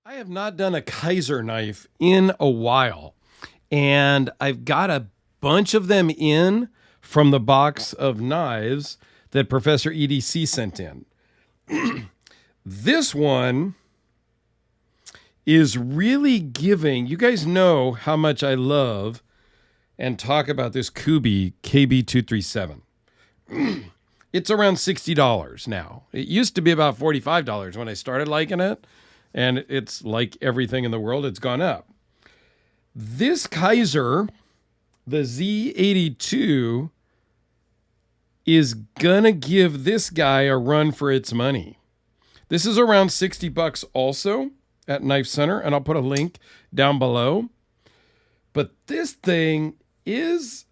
I have not done a Kizer knife in a while, and I've got a bunch of them in from the box of knives that Professor EDC sent in. This one is really giving. You guys know how much I love and talk about this Kubi KB237. It's around $60 now. It used to be about $45 when I started liking it, and it's like everything in the world, it's gone up. This Kizer, the Z-82, is gonna give this guy a run for its money. This is around $60 also at Knife Center, and I'll put a link down below. But this thing is,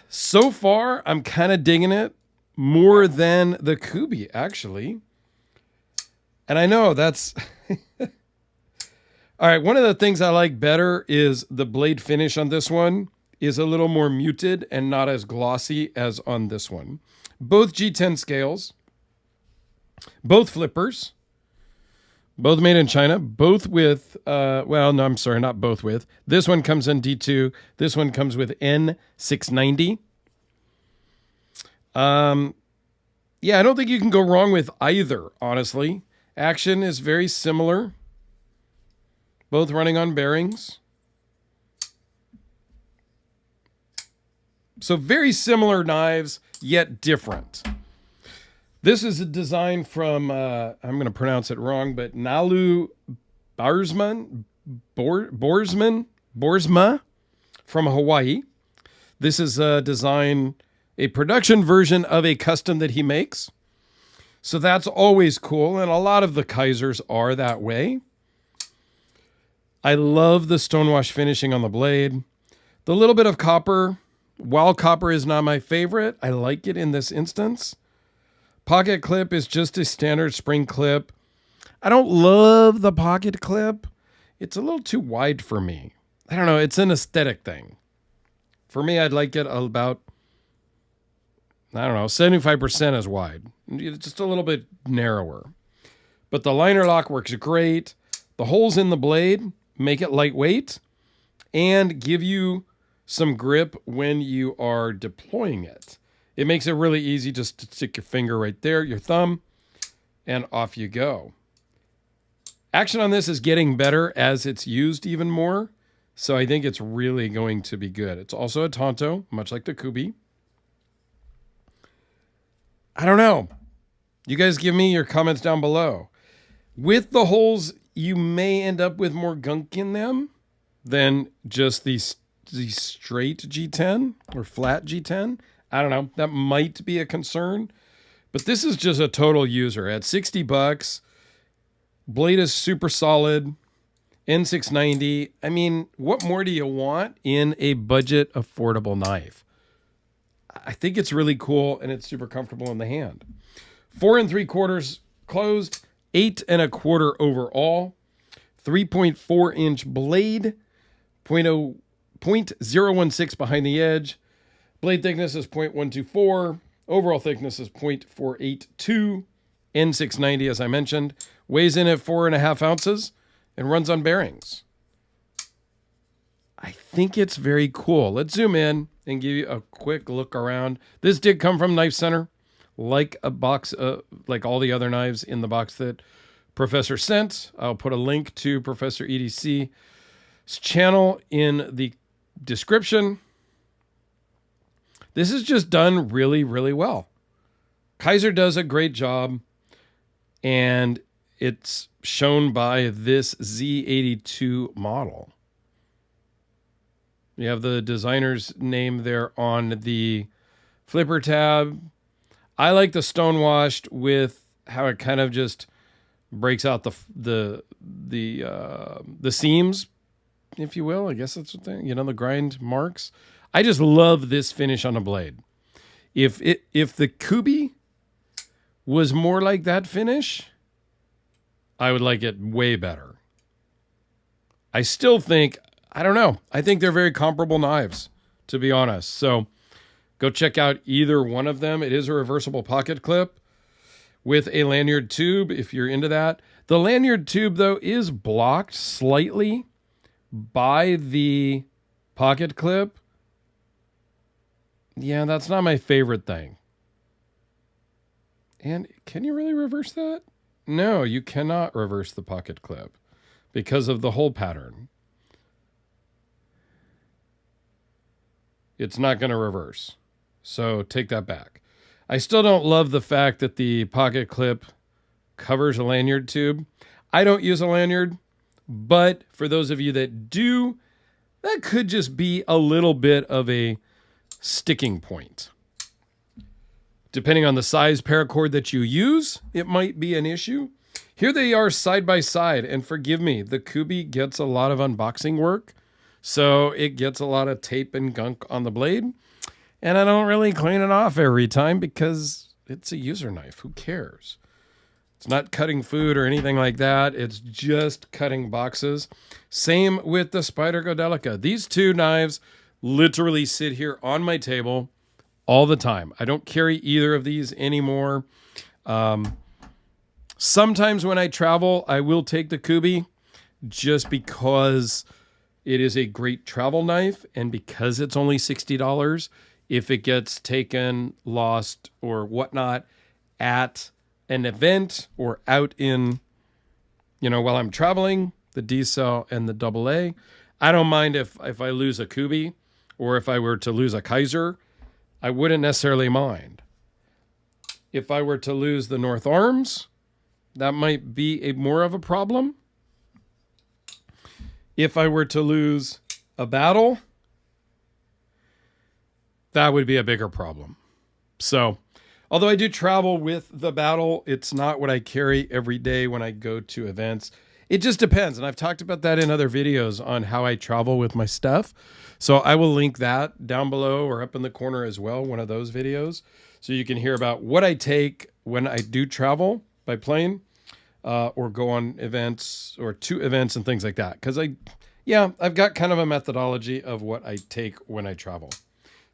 so far, I'm kind of digging it more than the Kubi, actually. And I know that's... All right, one of the things I like better is the blade finish on this one is a little more muted and not as glossy as on this one. Both G10 scales, both flippers, both made in China, both with, well, no, I'm sorry, not both with. This one comes in D2. This one comes with N690. Yeah, I don't think you can go wrong with either, honestly. Action is very similar. Both running on bearings. So very similar knives, yet different. This is a design from, I'm going to pronounce it wrong, but Nalu Boersma from Hawaii. This is a design, a production version of a custom that he makes. So that's always cool, and a lot of the Kizers are that way. I love the stonewash finishing on the blade. The little bit of copper, while copper is not my favorite, I like it in this instance. Pocket clip is just a standard spring clip. I don't love the pocket clip. It's a little too wide for me. I don't know, it's an aesthetic thing. For me, I'd like it about, I don't know, 75% as wide. Just a little bit narrower. But the liner lock works great. The holes in the blade make it lightweight and give you some grip when you are deploying it. It makes it really easy just to stick your finger right there, your thumb, and off you go. Action on this is getting better as it's used even more, so I think it's really going to be good. It's also a Tonto, much like the Kubi. I don't know. You guys give me your comments down below. With the holes, you may end up with more gunk in them than just the straight G10 or flat G10. I don't know. That might be a concern. But this is just a total user. At $60, blade is super solid. N690. I mean, what more do you want in a budget affordable knife? I think it's really cool and it's super comfortable in the hand. 4 3/4 closed, 8 1/4 overall, 3.4-inch blade, 0.016 behind the edge. Blade thickness is 0.124. Overall thickness is 0.482. N690, as I mentioned, weighs in at 4.5 ounces and runs on bearings. I think it's very cool. Let's zoom in and give you a quick look around. This did come from Knife Center, like a box, like all the other knives in the box that Professor sent. I'll put a link to Professor EDC's channel in the description. This is just done really, really well. Kizer does a great job, and it's shown by this Z-82 model. You have the designer's name there on the flipper tab. I like the stonewashed with how it kind of just breaks out the seams, if you will. I guess that's what they, the grind marks. I just love this finish on a blade. If the Kubi was more like that finish, I would like it way better. I still think, I don't know. I think they're very comparable knives, to be honest. So go check out either one of them. It is a reversible pocket clip with a lanyard tube if you're into that. The lanyard tube, though, is blocked slightly by the pocket clip. Yeah, that's not my favorite thing. And can you really reverse that? No, you cannot reverse the pocket clip because of the hole pattern. It's not going to reverse. So take that back. I still don't love the fact that the pocket clip covers a lanyard tube. I don't use a lanyard, but for those of you that do, that could just be a little bit of a sticking point. Depending on the size paracord that you use, it might be an issue. Here they are side by side, and forgive me, the Kubi gets a lot of unboxing work, so it gets a lot of tape and gunk on the blade, and I don't really clean it off every time because it's a user knife. Who cares? It's not cutting food or anything like that. It's just cutting boxes. Same with the Spider Godelica. These two knives literally sit here on my table all the time. I don't carry either of these anymore. Sometimes when I travel, I will take the Kubi just because it is a great travel knife, and because it's only $60, if it gets taken, lost, or whatnot at an event or out in, while I'm traveling, the D-cell and the AA, I don't mind if I lose a Kubi or if I were to lose a Kizer. I wouldn't necessarily mind. If I were to lose the North Arms, that might be more of a problem. If I were to lose a Battle, that would be a bigger problem. So, although I do travel with the Battle, it's not what I carry every day when I go to events. It just depends, and I've talked about that in other videos on how I travel with my stuff. So I will link that down below or up in the corner as well, one of those videos, so you can hear about what I take when I do travel by plane or go on events or to events and things like that. Because I've got kind of a methodology of what I take when I travel.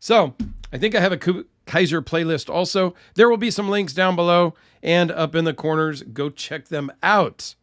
So I think I have a Kizer playlist also. There will be some links down below and up in the corners. Go check them out.